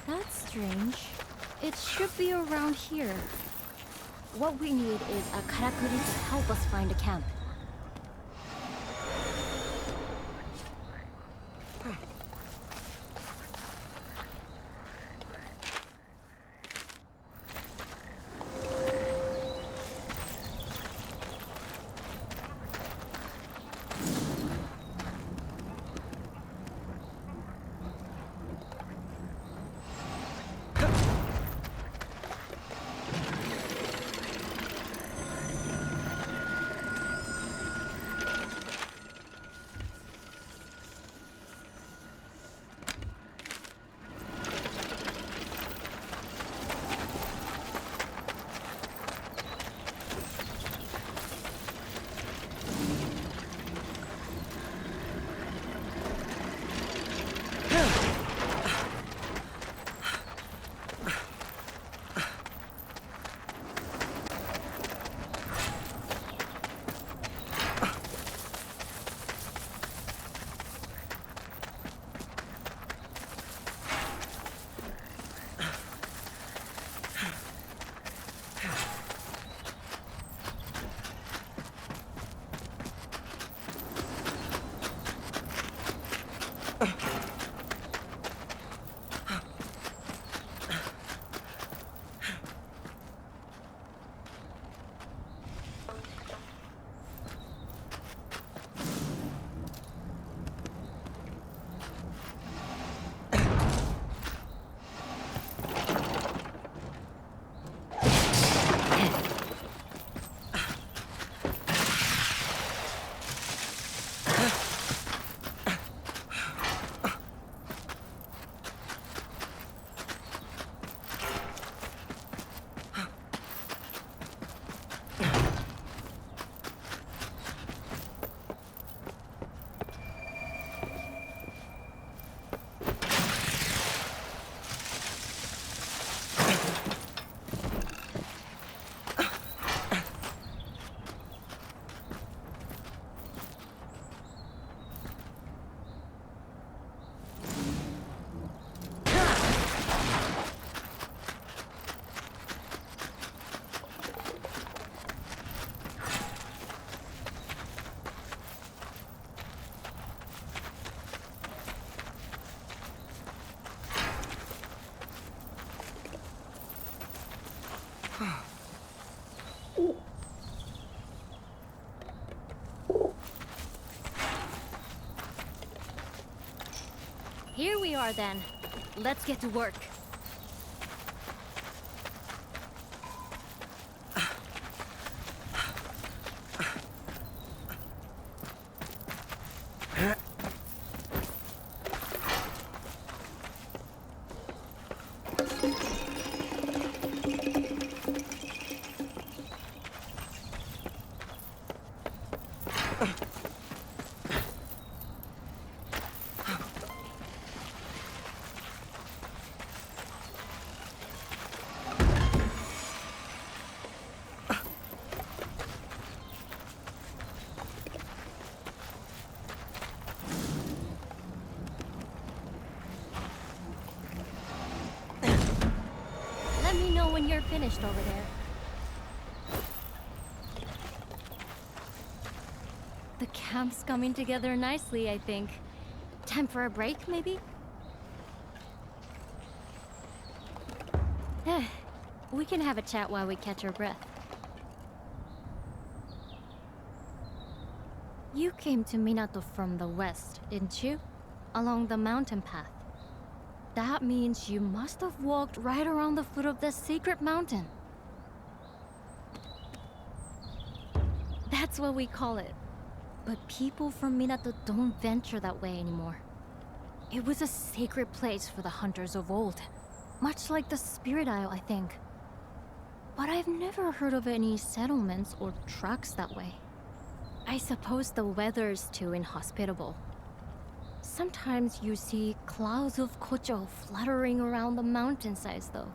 That's strange. It should be around here. What we need is a karakuri to help us find a camp. Here we are then. Let's get to work. Let me know when you're finished over there. The camp's coming together nicely, I think. Time for a break, maybe? We can have a chat while we catch our breath. You came to Minato from the west, didn't you? Along the mountain path. That means you must have walked right around the foot of the secret mountain. That's what we call it. But people from Minato don't venture that way anymore. It was a sacred place for the hunters of old. Much like the Spirit Isle, I think. But I've never heard of any settlements or tracks that way. I suppose the weather's too inhospitable. Sometimes you see clouds of kocho fluttering around the mountainsides, though.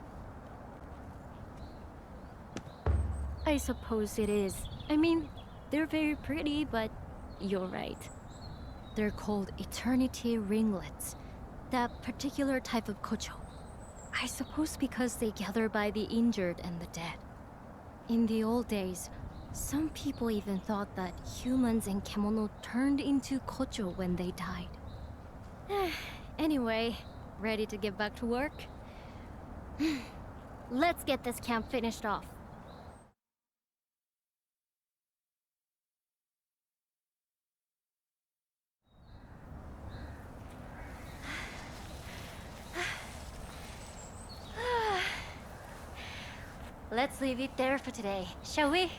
I suppose it is. I mean, they're very pretty, but you're right. They're called eternity ringlets. That particular type of kocho. I suppose because they gather by the injured and the dead. In the old days, some people even thought that humans in kemono turned into kocho when they died. Anyway, ready to get back to work? Let's get this camp finished off. Let's leave it there for today, shall we?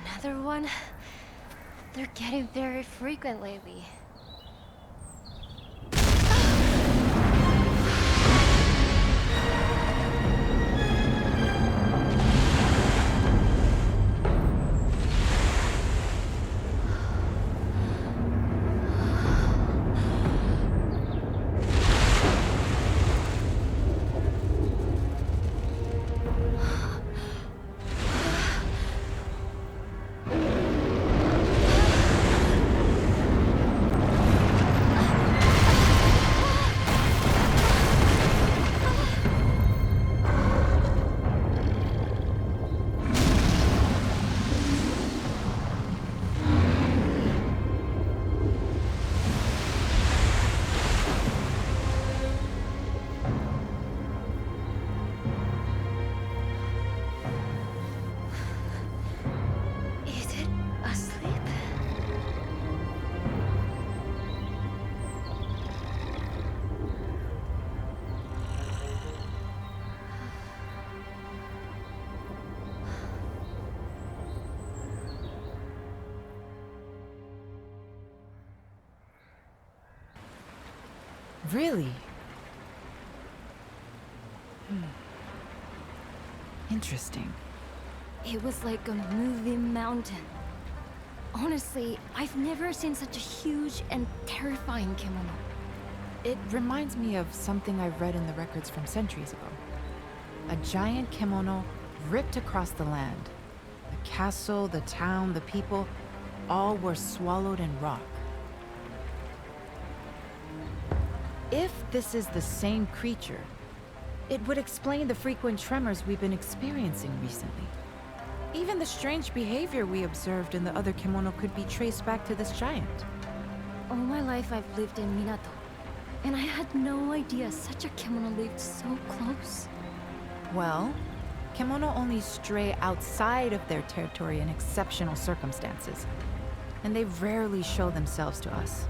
Another one? They're getting very frequent lately. Really? Interesting. It was like a moving mountain. Honestly, I've never seen such a huge and terrifying kimono. It reminds me of something I've read in the records from centuries ago. A giant kimono ripped across the land. The castle, the town, the people, all were swallowed in rock. If this is the same creature, it would explain the frequent tremors we've been experiencing recently. Even the strange behavior we observed in the other kimono could be traced back to this giant. All my life I've lived in Minato, and I had no idea such a kimono lived so close. Well, kimono only stray outside of their territory in exceptional circumstances, and they rarely show themselves to us.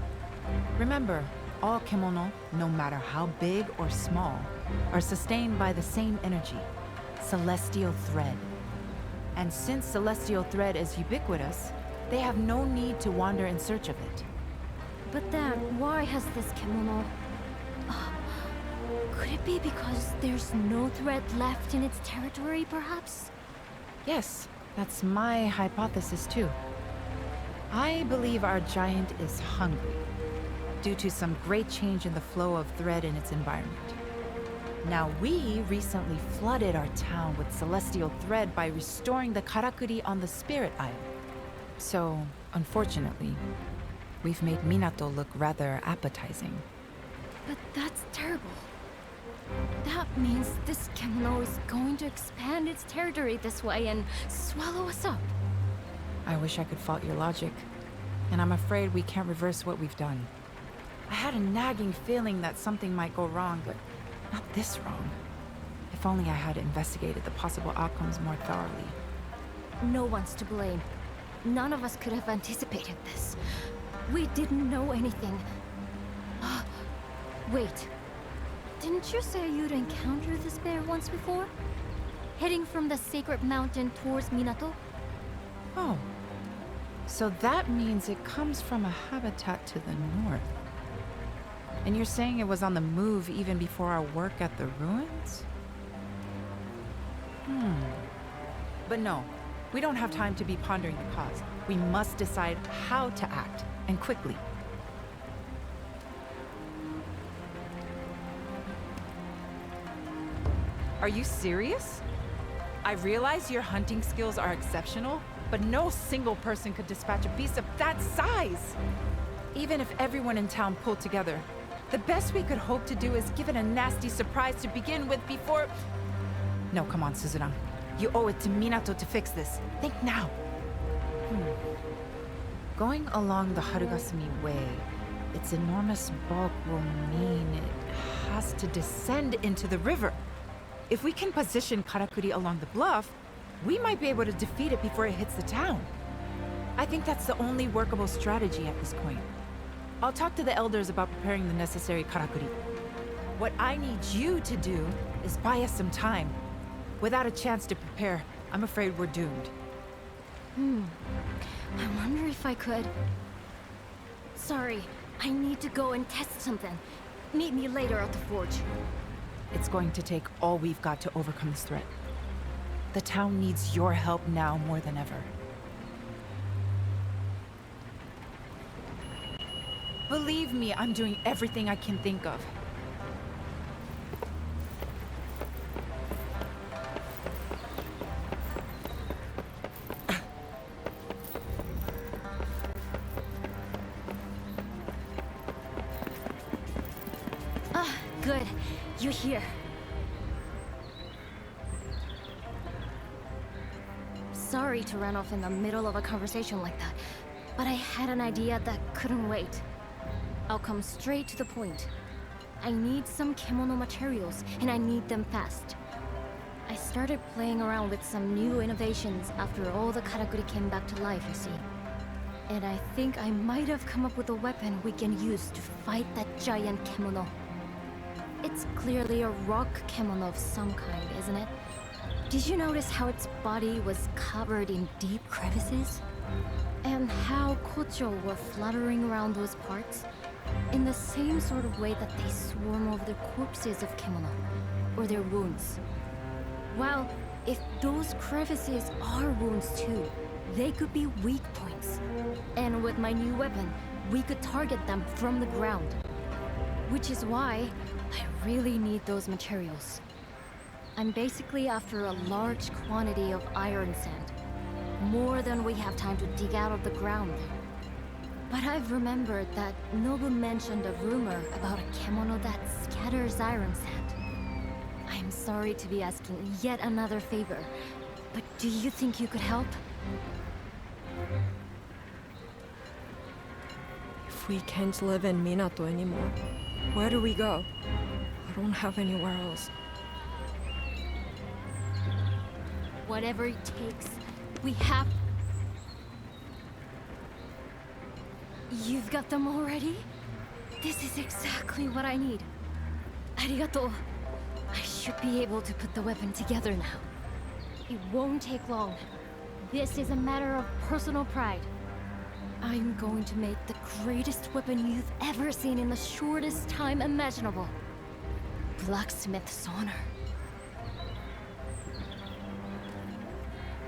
Remember, all kimono, no matter how big or small, are sustained by the same energy, celestial thread. And since celestial thread is ubiquitous, they have no need to wander in search of it. But then, why has this kimono... Could it be because there's no thread left in its territory, perhaps? Yes, that's my hypothesis too. I believe our giant is hungry, due to some great change in the flow of thread in its environment. Now, we recently flooded our town with celestial thread by restoring the karakuri on the Spirit Isle. So, unfortunately, we've made Minato look rather appetizing. But that's terrible. That means this kimono is going to expand its territory this way and swallow us up. I wish I could fault your logic, and I'm afraid we can't reverse what we've done. I had a nagging feeling that something might go wrong, but not this wrong. If only I had investigated the possible outcomes more thoroughly. No one's to blame. None of us could have anticipated this. We didn't know anything. Wait. Didn't you say you'd encountered this bear once before? Heading from the sacred mountain towards Minato? Oh. So that means it comes from a habitat to the north. And you're saying it was on the move even before our work at the ruins? But no, we don't have time to be pondering the cause. We must decide how to act, and quickly. Are you serious? I realize your hunting skills are exceptional, but no single person could dispatch a beast of that size. Even if everyone in town pulled together, the best we could hope to do is give it a nasty surprise to begin with before... No, come on, Suzuna. You owe it to Minato to fix this. Think now. Going along the Harugasumi Way, its enormous bulk will mean it has to descend into the river. If we can position Karakuri along the bluff, we might be able to defeat it before it hits the town. I think that's the only workable strategy at this point. I'll talk to the elders about preparing the necessary Karakuri. What I need you to do is buy us some time. Without a chance to prepare, I'm afraid we're doomed. I wonder if I could... Sorry, I need to go and test something. Meet me later at the forge. It's going to take all we've got to overcome this threat. The town needs your help now more than ever. Believe me, I'm doing everything I can think of. Good. You're here. Sorry to run off in the middle of a conversation like that, but I had an idea that couldn't wait. I'll come straight to the point. I need some kimono materials, and I need them fast. I started playing around with some new innovations after all the karakuri came back to life, you see. And I think I might have come up with a weapon we can use to fight that giant kimono. It's clearly a rock kimono of some kind, isn't it? Did you notice how its body was covered in deep crevices? And how Kocho were fluttering around those parts? In the same sort of way that they swarm over the corpses of kimono, or their wounds. Well, if those crevices are wounds too, they could be weak points. And with my new weapon, we could target them from the ground. Which is why I really need those materials. I'm basically after a large quantity of iron sand. More than we have time to dig out of the ground. But I've remembered that Nobu mentioned a rumor about a kimono that scatters iron sand. I'm sorry to be asking yet another favor, but do you think you could help? If we can't live in Minato anymore, where do we go? I don't have anywhere else. Whatever it takes, we have... You've got them already? This is exactly what I need. Arigato. I should be able to put the weapon together now. It won't take long. This is a matter of personal pride. I'm going to make the greatest weapon you've ever seen in the shortest time imaginable. Blacksmith's honor.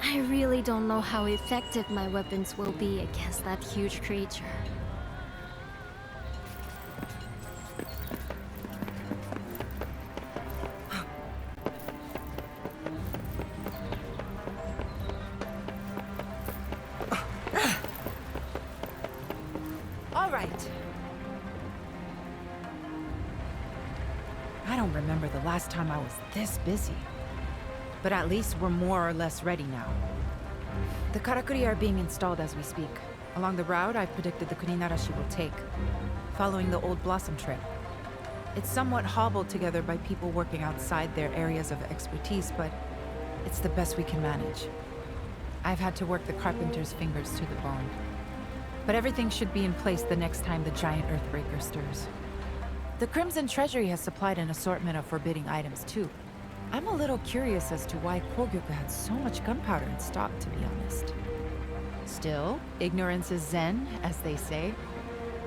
I really don't know how effective my weapons will be against that huge creature. All right. I don't remember the last time I was this busy. But at least we're more or less ready now. The karakuri are being installed as we speak. Along the route I've predicted the Kuninarashi will take, following the old Blossom Trail. It's somewhat hobbled together by people working outside their areas of expertise, but it's the best we can manage. I've had to work the carpenter's fingers to the bone. But everything should be in place the next time the giant Earthbreaker stirs. The Crimson Treasury has supplied an assortment of forbidding items too. I'm a little curious as to why Kogyoku had so much gunpowder in stock, to be honest. Still, ignorance is zen, as they say.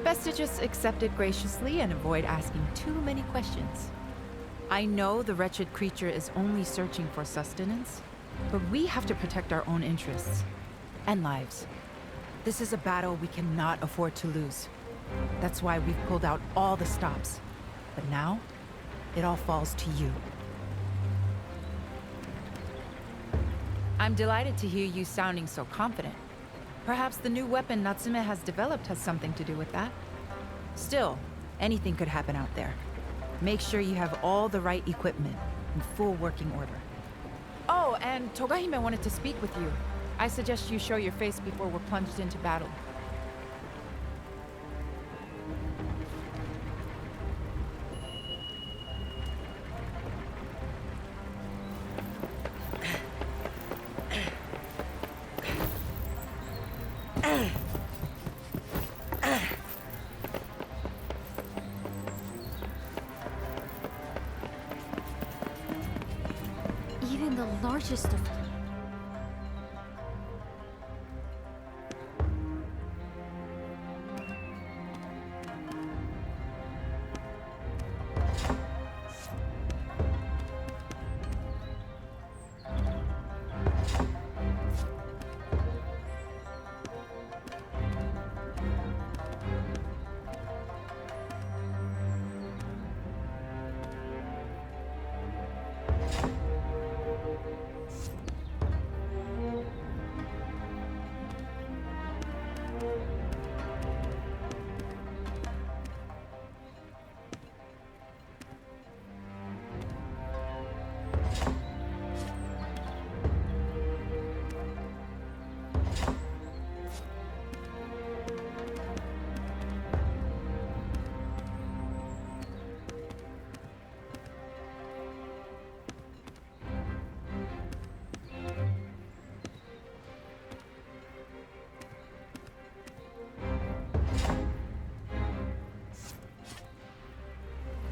Best to just accept it graciously and avoid asking too many questions. I know the wretched creature is only searching for sustenance, but we have to protect our own interests and lives. This is a battle we cannot afford to lose. That's why we've pulled out all the stops. But now, it all falls to you. I'm delighted to hear you sounding so confident. Perhaps the new weapon Natsume has developed has something to do with that. Still, anything could happen out there. Make sure you have all the right equipment in full working order. Oh, and Togahime wanted to speak with you. I suggest you show your face before we're plunged into battle. Even the largest of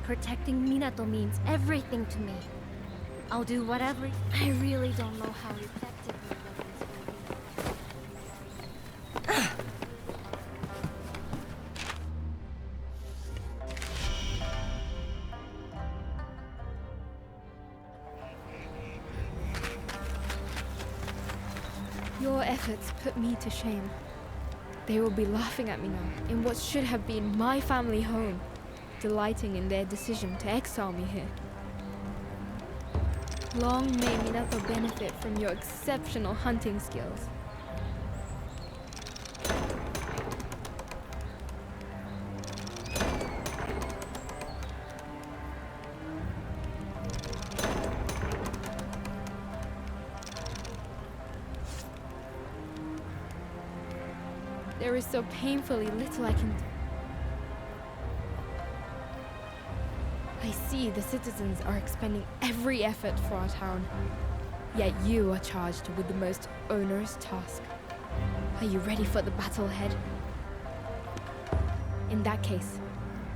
protecting Minato means everything to me. I'll do whatever. I really don't know how effective my weapons will be. Your efforts put me to shame. They will be laughing at me now in what should have been my family home, delighting in their decision to exile me here. Long may Minato benefit from your exceptional hunting skills. There is so painfully little I can do. I see the citizens are expending every effort for our town. Yet you are charged with the most onerous task. Are you ready for the battle ahead? In that case,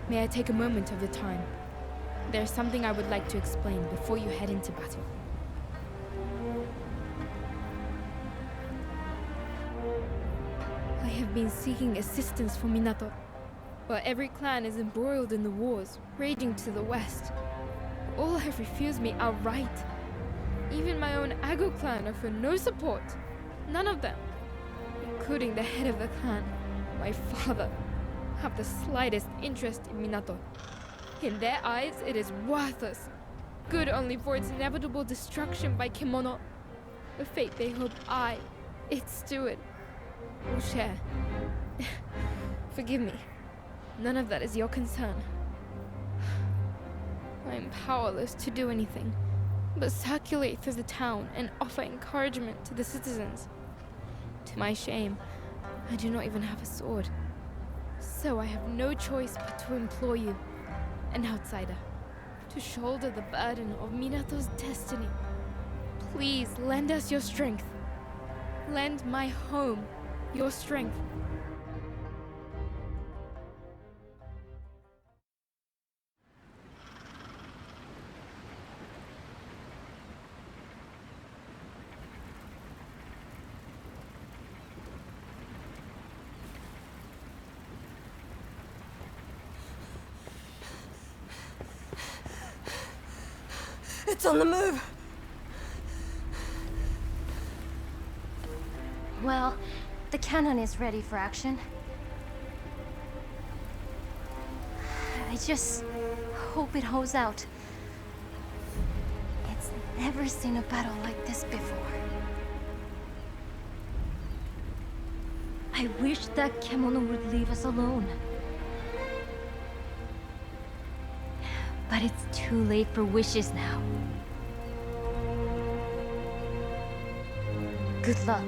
may I take a moment of your time? There's something I would like to explain before you head into battle. I have been seeking assistance for Minato, but every clan is embroiled in the wars raging to the west. All have refused me outright. Even my own Ago clan offer no support. None of them, including the head of the clan, my father, have the slightest interest in Minato. In their eyes, it is worthless, good only for its inevitable destruction by Kemono, a fate they hope I, its steward, will share. Forgive me. None of that is your concern. I am powerless to do anything but circulate through the town and offer encouragement to the citizens. To my shame, I do not even have a sword. So I have no choice but to implore you, an outsider, to shoulder the burden of Minato's destiny. Please lend us your strength. Lend my home your strength. It's on the move! Well, the cannon is ready for action. I just hope it holds out. It's never seen a battle like this before. I wish that Kemono would leave us alone. But it's too late for wishes now. Good luck.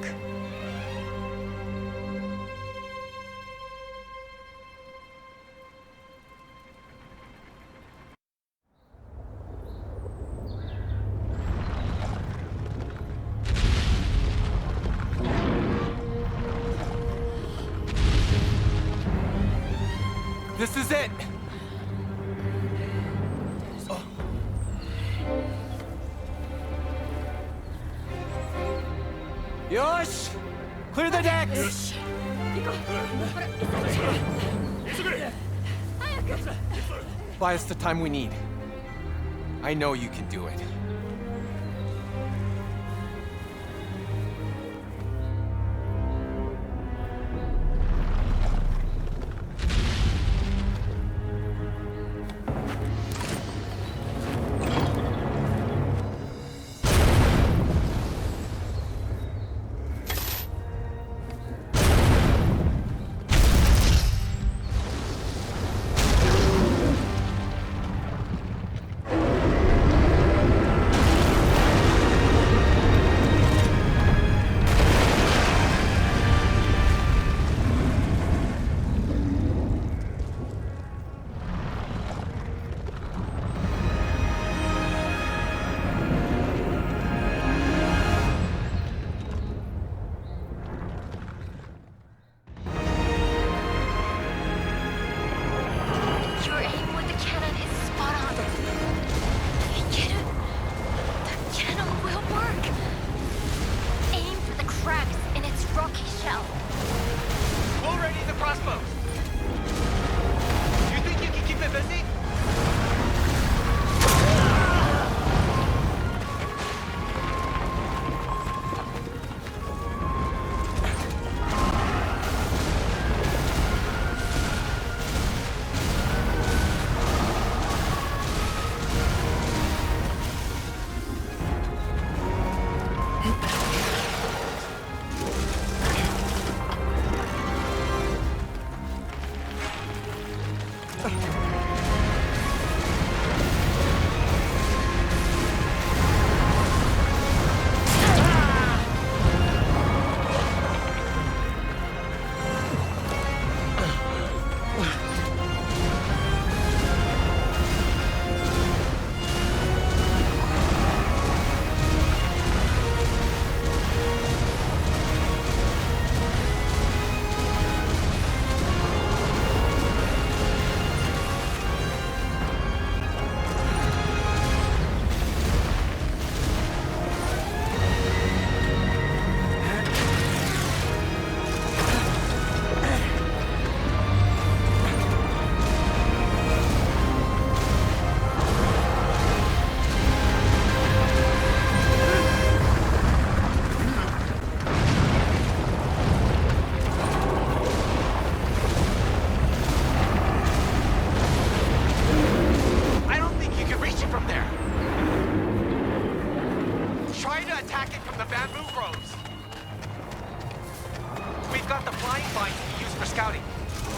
This is it! Yosh! Clear the decks! Buy us the time we need. I know you can do it. Your aim with the cannon is spot on. Hikaru, the cannon will work. Aim for the cracks in its rocky shell. We'll ready the crossbows. You think you can keep it busy?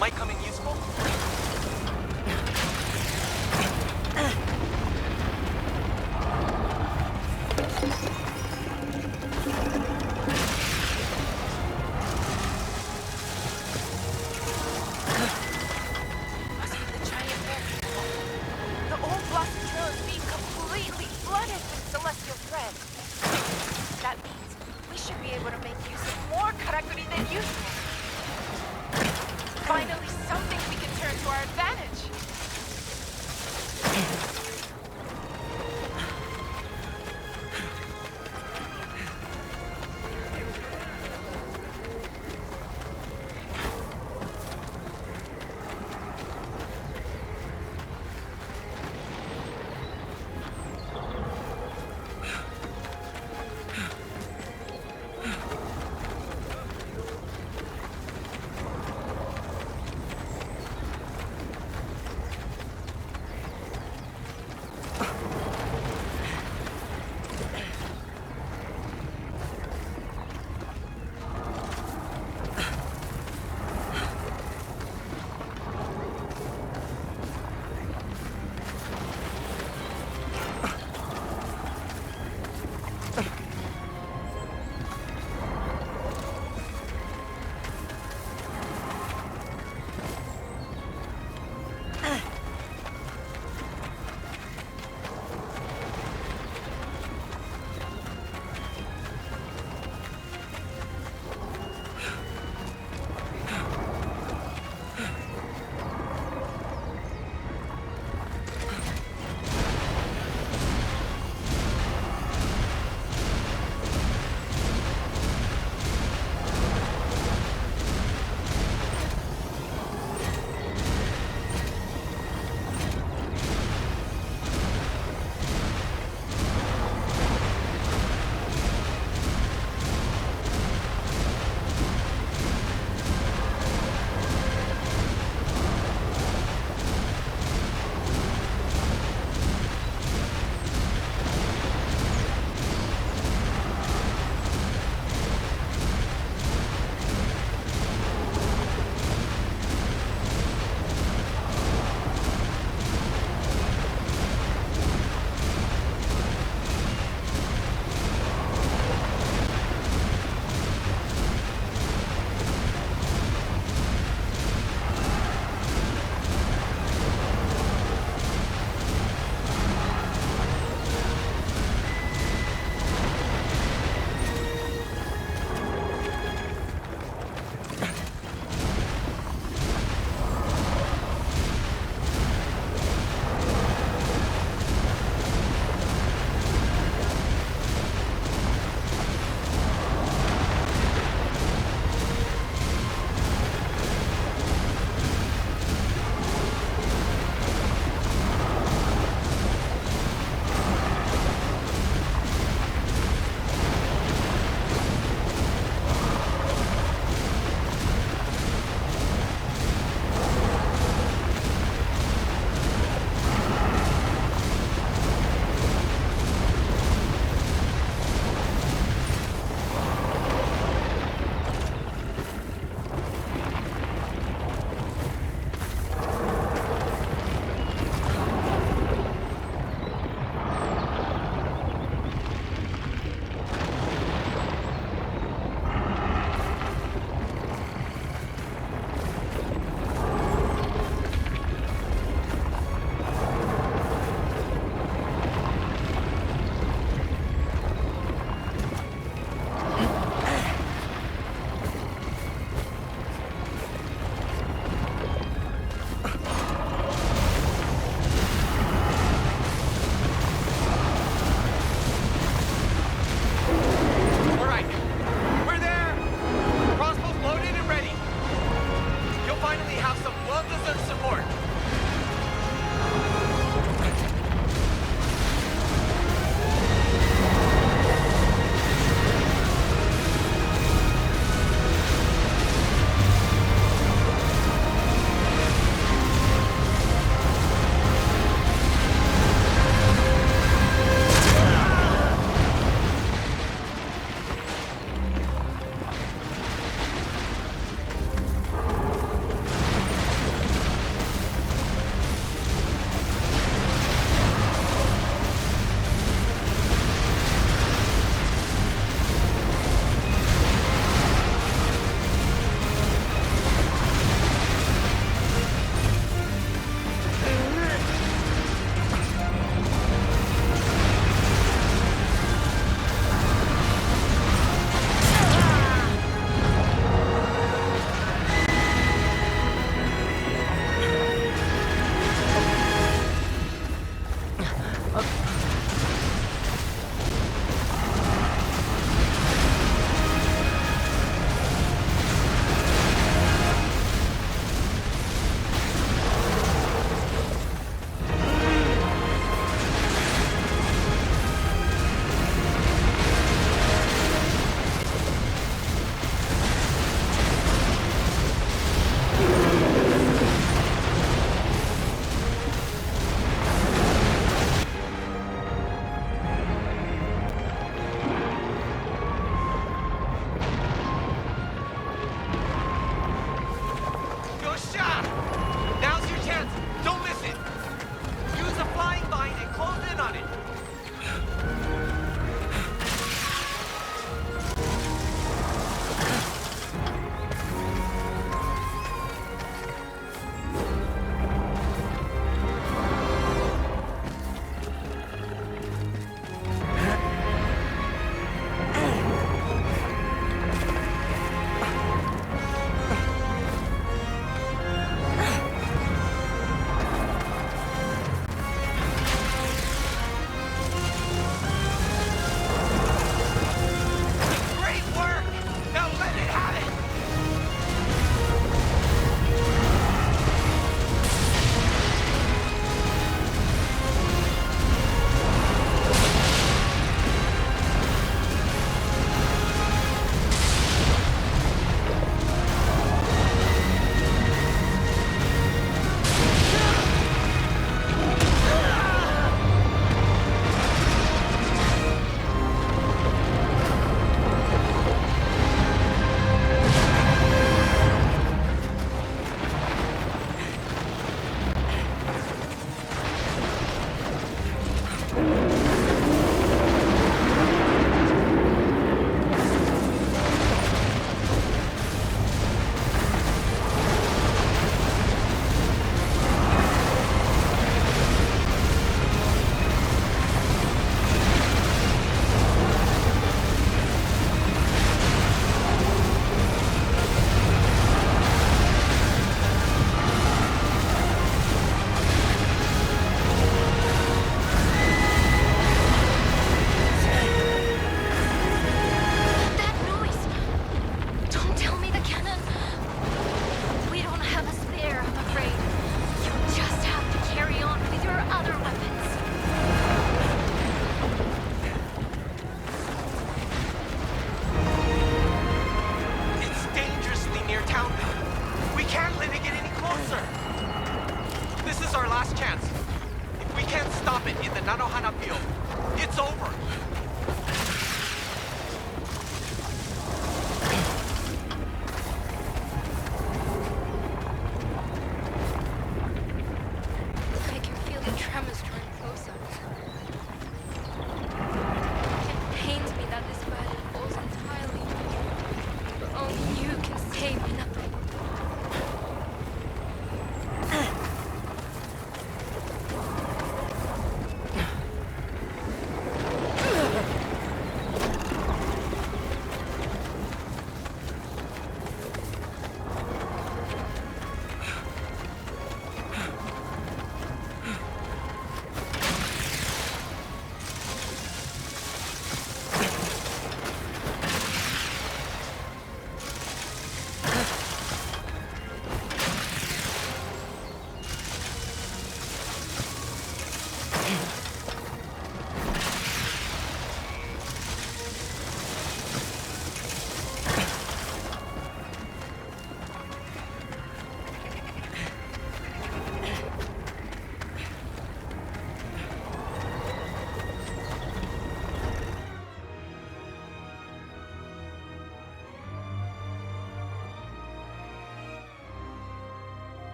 Might come in useful. The old Blossom Trail is being completely flooded with celestial thread. That means we should be able to make use of more karakuri than usual. Finally, something we can turn to our advantage.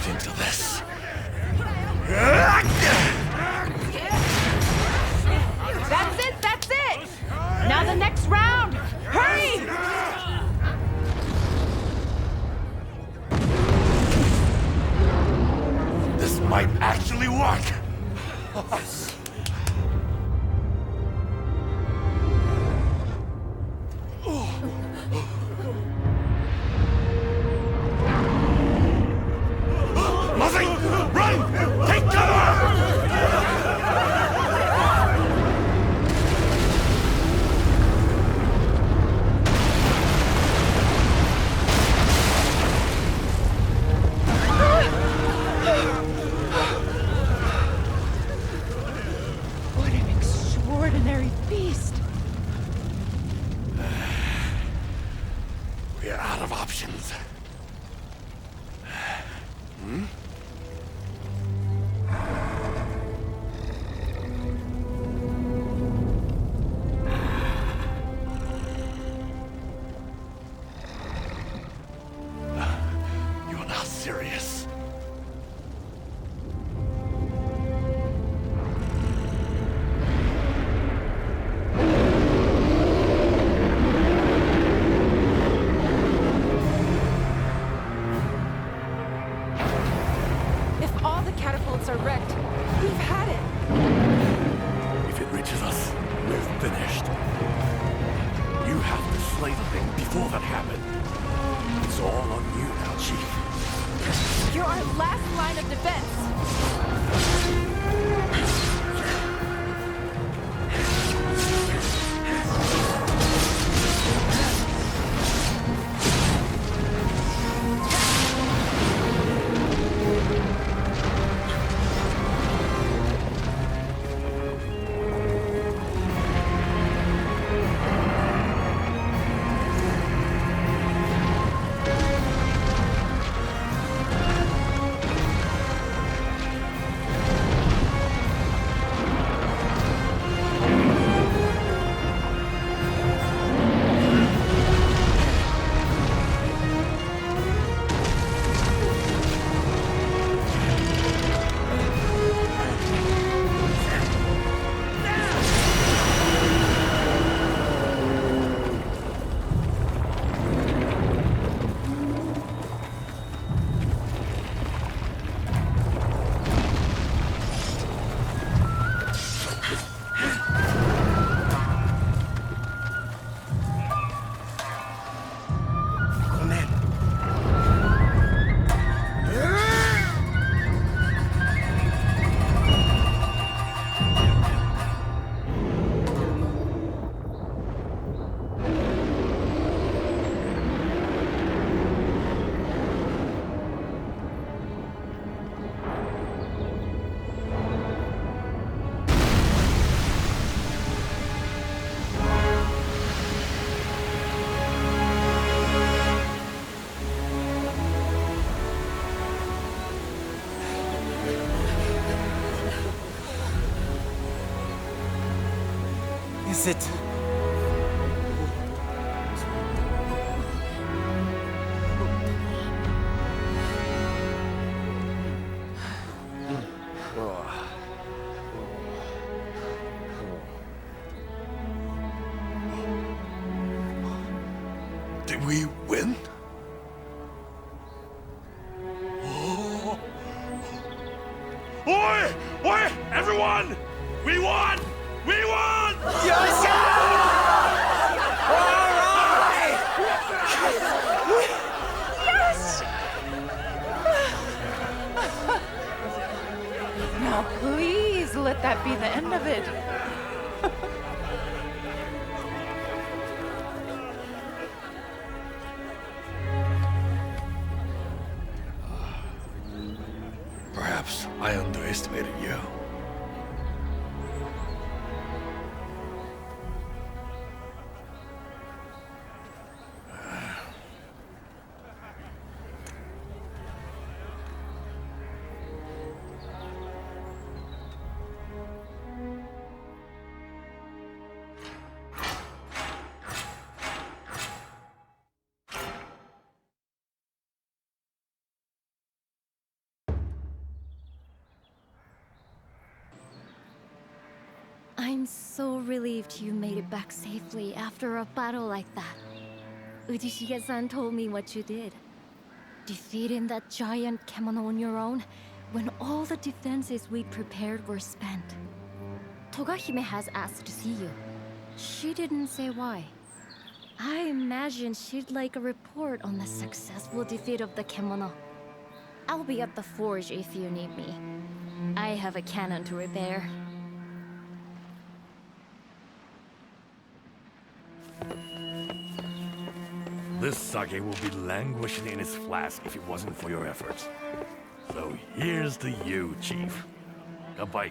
eat into this. That's it! Now the next round! Hurry! This might actually work! Muzzy! Run! Take cover! What an extraordinary beast! We're out of options. You're not serious. If all the catapults are wrecked, we've had it. If it reaches us, we're finished. You have to slay the thing before that happened. It's all on you now, Chief. You're our last line of defense. Is it? Did we win? Oi! Oi! Everyone! We won! We won! Now please let that be the end of it. Perhaps I underestimated you. I'm so relieved you made it back safely after a battle like that. Ujishige-san told me what you did. Defeating that giant kemono on your own when all the defenses we prepared were spent. Togahime has asked to see you. She didn't say why. I imagine she'd like a report on the successful defeat of the kemono. I'll be at the forge if you need me. I have a cannon to repair. This sake will be languishing in its flask if it wasn't for your efforts. So here's to you, Chief. Kanpai.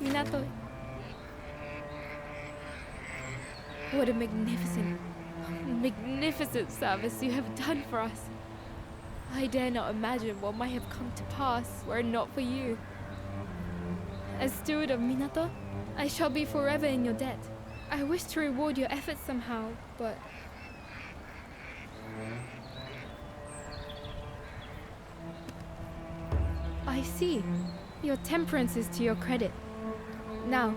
Minato. What a magnificent, magnificent service you have done for us. I dare not imagine what might have come to pass were it not for you. As steward of Minato, I shall be forever in your debt. I wish to reward your efforts somehow, but... I see. Your temperance is to your credit. Now,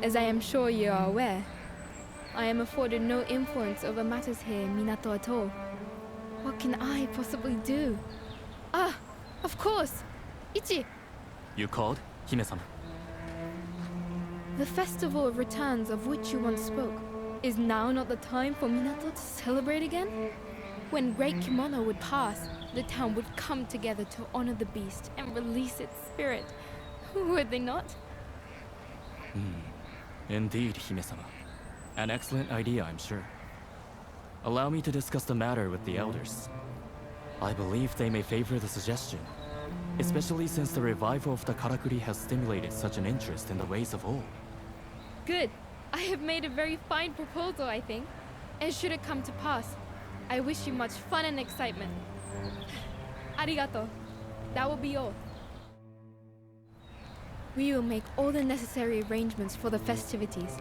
as I am sure you are aware, I am afforded no influence over matters here in Minato at all. What can I possibly do? Ah, of course! Ichi! You called, Hime-sama? The Festival of Returns of which you once spoke. Is now not the time for Minato to celebrate again? When Great Kimono would pass, the town would come together to honor the beast and release its spirit. Would they not? Indeed, Hime-sama. An excellent idea, I'm sure. Allow me to discuss the matter with the elders. I believe they may favor the suggestion, especially since the revival of the Karakuri has stimulated such an interest in the ways of old. Good. I have made a very fine proposal, I think. And should it come to pass, I wish you much fun and excitement. Arigato. That will be all. We will make all the necessary arrangements for the festivities.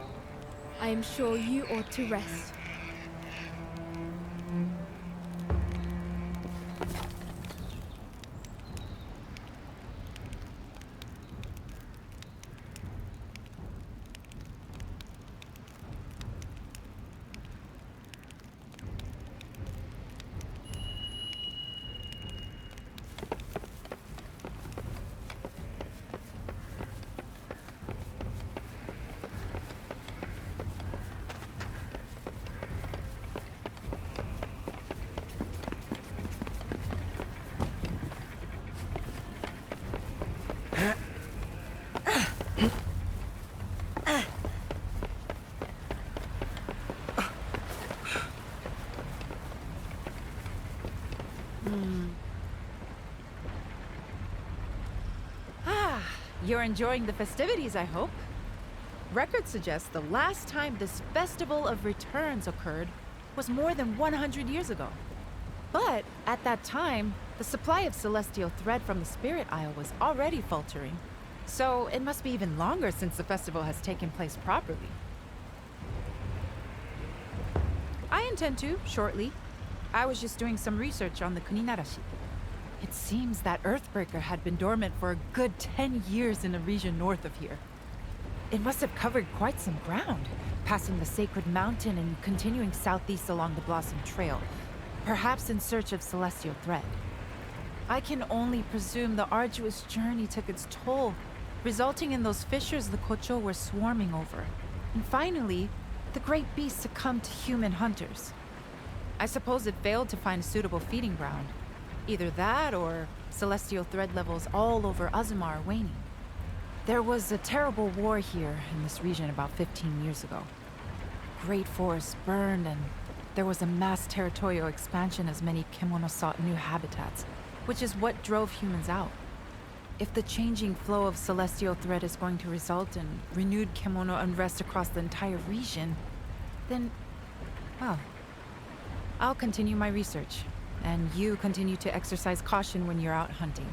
I am sure you ought to rest. You're enjoying the festivities, I hope. Records suggest the last time this Festival of Returns occurred was more than 100 years ago. But at that time, the supply of celestial thread from the Spirit Isle was already faltering. So it must be even longer since the festival has taken place properly. I intend to, shortly. I was just doing some research on the Kuninarashi. It seems that Earthbreaker had been dormant for a good 10 years in the region north of here. It must have covered quite some ground, passing the Sacred Mountain and continuing southeast along the Blossom Trail, perhaps in search of celestial thread. I can only presume the arduous journey took its toll, resulting in those fissures the Kocho were swarming over. And finally, the great beast succumbed to human hunters. I suppose it failed to find a suitable feeding ground. Either that, or celestial thread levels all over Azuma are waning. There was a terrible war here in this region about 15 years ago. Great forests burned, and there was a mass territorial expansion as many kemono sought new habitats, which is what drove humans out. If the changing flow of celestial thread is going to result in renewed kemono unrest across the entire region, then, well, I'll continue my research. And you continue to exercise caution when you're out hunting.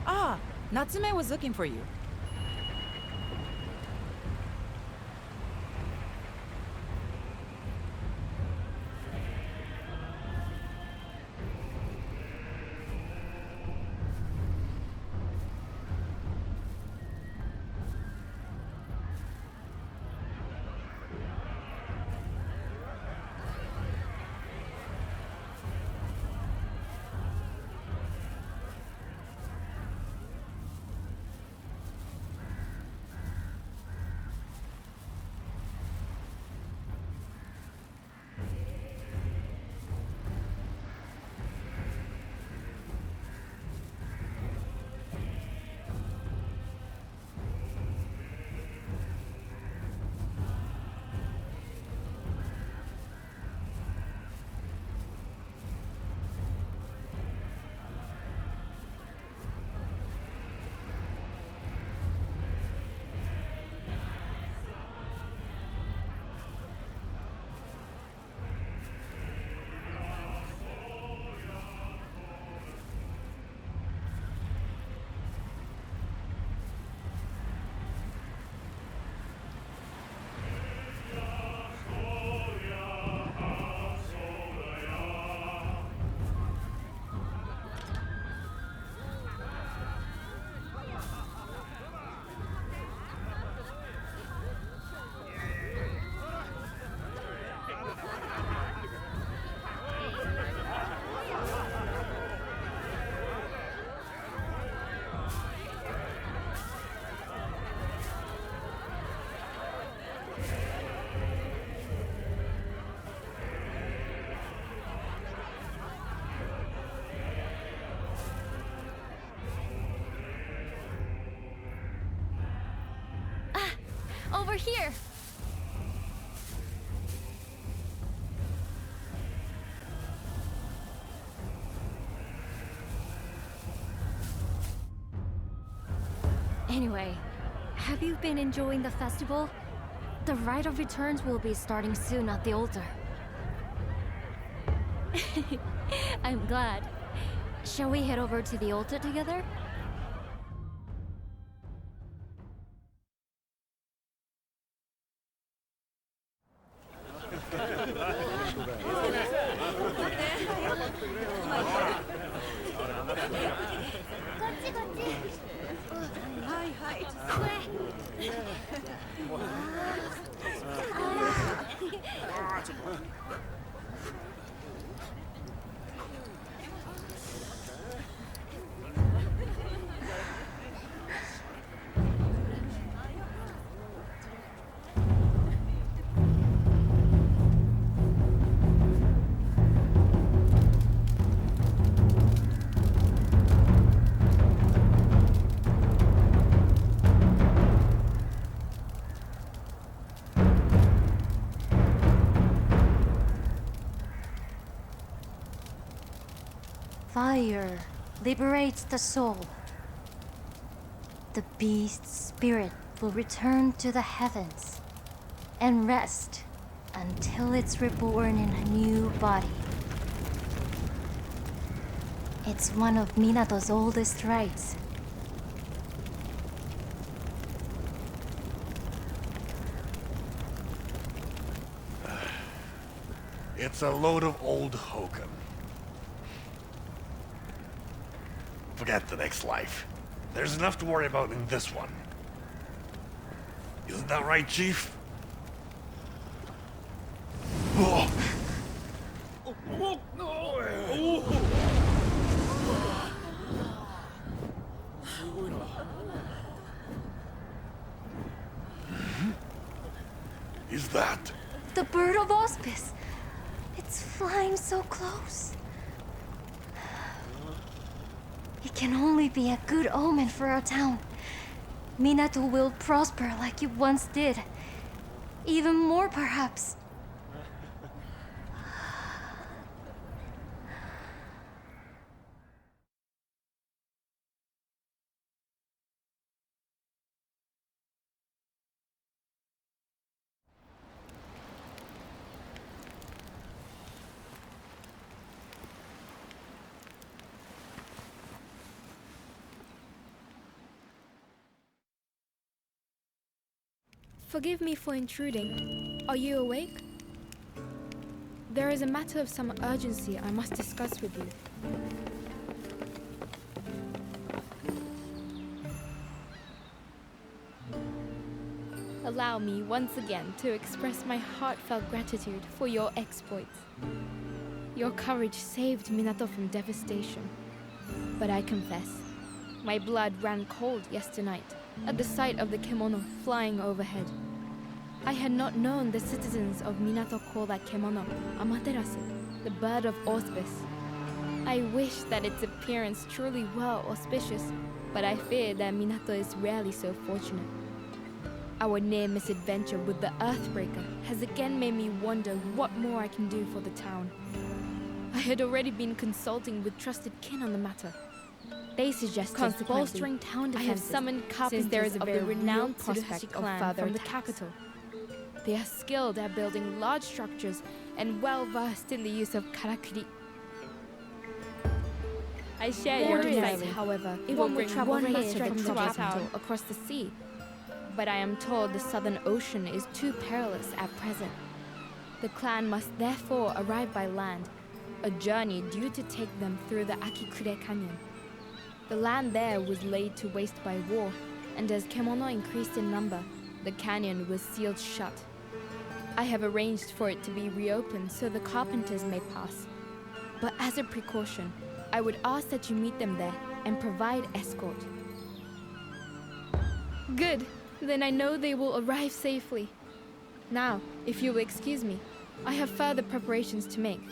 Ah, Natsume was looking for you. Over here! Anyway, have you been enjoying the festival? The Rite of Returns will be starting soon at the altar. I'm glad. Shall we head over to the altar together? Fire liberates the soul. The beast's spirit will return to the heavens and rest until it's reborn in a new body. It's one of Minato's oldest rites. It's a load of old hokum. Forget the next life. There's enough to worry about in this one. Isn't that right, Chief? Oh. Is that? The bird of auspice. It's flying so close. It can only be a good omen for our town. Minato will prosper like it once did. Even more, perhaps. Forgive me for intruding. Are you awake? There is a matter of some urgency I must discuss with you. Allow me once again to express my heartfelt gratitude for your exploits. Your courage saved Minato from devastation. But I confess, my blood ran cold yesternight at the sight of the kemono flying overhead. I had not known the citizens of Minato call that kemono Amaterasu, the bird of auspice. I wish that its appearance truly were auspicious, but I fear that Minato is rarely so fortunate. Our near misadventure with the Earthbreaker has again made me wonder what more I can do for the town. I had already been consulting with trusted kin on the matter. They suggested bolstering town defenses. I have summoned carpenters there is a very renowned prospect clan from the capital. They are skilled at building large structures and well versed in the use of karakuri. I share your insight, however. It will bring one from the capital across the sea. But I am told the Southern Ocean is too perilous at present. The clan must therefore arrive by land, a journey due to take them through the Akikure Canyon. The land there was laid to waste by war, and as kemono increased in number, the canyon was sealed shut. I have arranged for it to be reopened so the carpenters may pass. But as a precaution, I would ask that you meet them there and provide escort. Good, then I know they will arrive safely. Now, if you will excuse me, I have further preparations to make.